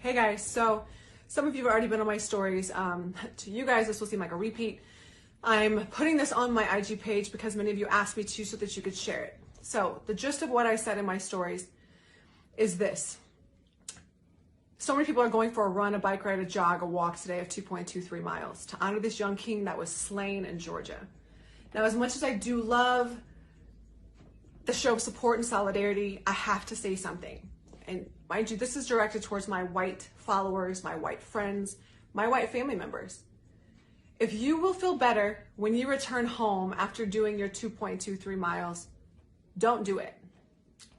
Hey guys, so some of you have already been on my stories. To you guys, this will seem like a repeat. I'm putting this on my IG page because many of you asked me to so that you could share it. So the gist of what I said in my stories is this. So many people are going for a run, a bike ride, a jog, a walk today of 2.23 miles to honor this young king that was slain in Georgia. Now, as much as I do love the show of support and solidarity, I have to say something. And mind you, this is directed towards my white followers, my white friends, my white family members. If you will feel better when you return home after doing your 2.23 miles, don't do it.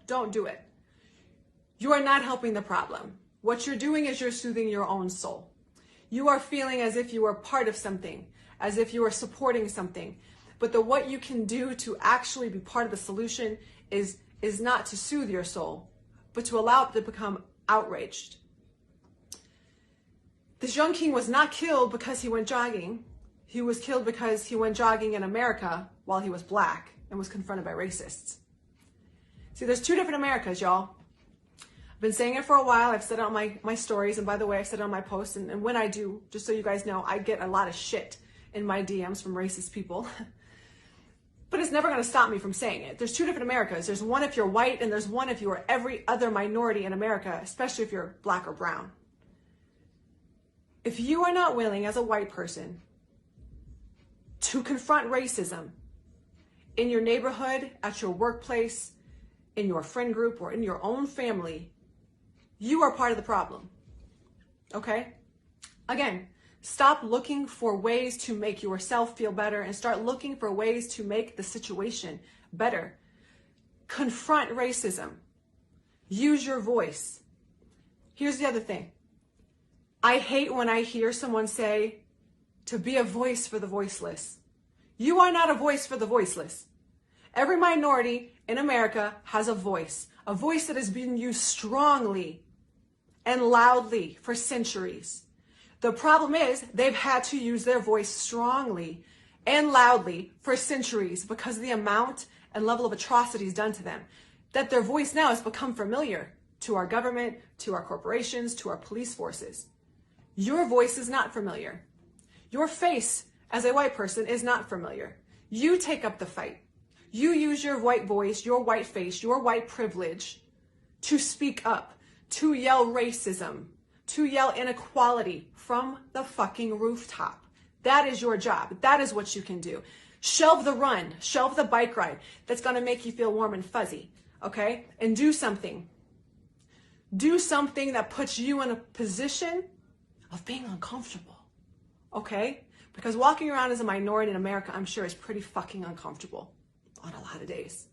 Don't do it. You are not helping the problem. What you're doing is you're soothing your own soul. You are feeling as if you are part of something, as if you are supporting something. But what you can do to actually be part of the solution is not to soothe your soul, but to allow it to become outraged. This young king was not killed because he went jogging. He was killed because he went jogging in America while he was black and was confronted by racists. See, there's two different Americas, y'all. I've been saying it for a while. I've said it on my stories. And by the way, I've said it on my posts. And when I do, just so you guys know, I get a lot of shit in my DMs from racist people. But it's never going to stop me from saying it. There's two different Americas. There's one if you're white, and there's one if you are every other minority in America, especially if you're black or brown. If you are not willing as a white person to confront racism in your neighborhood, at your workplace, in your friend group, or in your own family, you are part of the problem. Okay? Again, stop looking for ways to make yourself feel better and start looking for ways to make the situation better. Confront racism. Use your voice. Here's the other thing. I hate when I hear someone say to be a voice for the voiceless. You are not a voice for the voiceless. Every minority in America has a voice that has been used strongly and loudly for centuries. The problem is they've had to use their voice strongly and loudly for centuries because of the amount and level of atrocities done to them, that their voice now has become familiar to our government, to our corporations, to our police forces. Your voice is not familiar. Your face as a white person is not familiar. You take up the fight. You use your white voice, your white face, your white privilege to speak up, to yell racism, to yell inequality from the fucking rooftop. That is your job. That is what you can do. Shelve the run, shelve the bike ride that's going to make you feel warm and fuzzy, okay? And do something. Do something that puts you in a position of being uncomfortable, okay? Because walking around as a minority in America, I'm sure, is pretty fucking uncomfortable on a lot of days,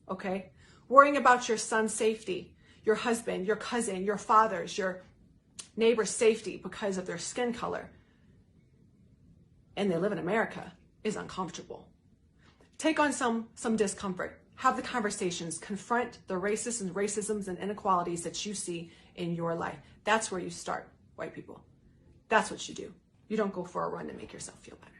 okay? Worrying about your son's safety, your husband, your cousin, your father's, your neighbor's safety because of their skin color, and they live in America, is uncomfortable. Take on some discomfort. Have the conversations. Confront the racists and racisms and inequalities that you see in your life. That's where you start, white people. That's what you do. You don't go for a run to make yourself feel better.